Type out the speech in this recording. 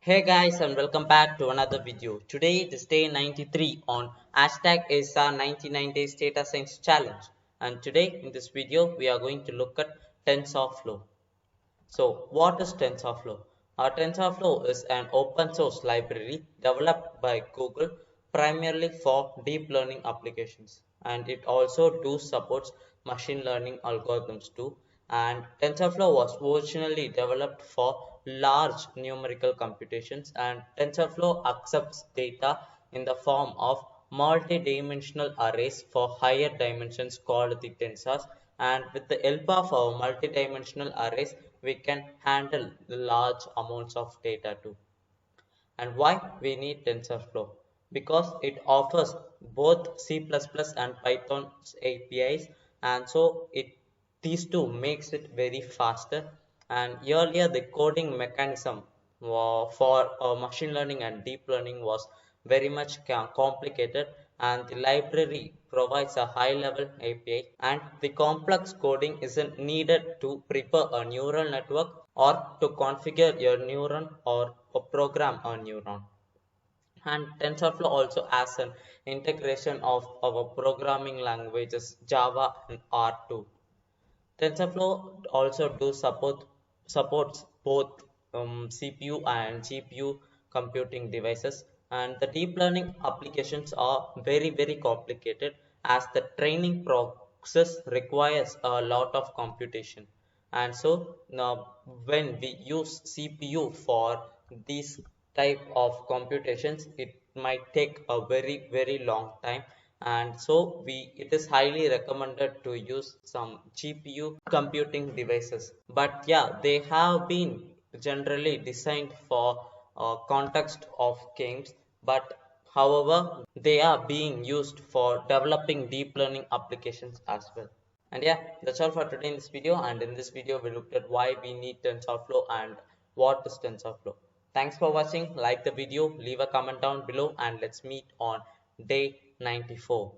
Hey guys, and welcome back to another video. Today it is day 93 on hashtag is our 99 days data science challenge. And today in this video we are going to look at TensorFlow. So what is TensorFlow? TensorFlow is an open source library developed by Google primarily for deep learning applications, and it also supports machine learning algorithms too. And TensorFlow was originally developed for large numerical computations, and TensorFlow accepts data in the form of multi-dimensional arrays for higher dimensions called the tensors, and with the help of our multi-dimensional arrays we can handle large amounts of data too. And why we need TensorFlow? Because it offers both C++ and Python APIs, and so these two makes it very faster. And earlier the coding mechanism for machine learning and deep learning was very much complicated, and the library provides a high level API, and the complex coding isn't needed to prepare a neural network or to configure your neuron or program a neuron. And TensorFlow also has an integration of our programming languages Java and R2. TensorFlow also supports both CPU and GPU computing devices, and the deep learning applications are very complicated as the training process requires a lot of computation. And so now when we use CPU for these type of computations, it might take a very long time, and so it is highly recommended to use some GPU computing devices. But yeah, they have been generally designed for context of games, but however they are being used for developing deep learning applications as well. And yeah, that's all for today in this video. And in this video we looked at why we need TensorFlow and what is TensorFlow. Thanks for watching. Like the video, leave a comment down below, and let's meet on day 94.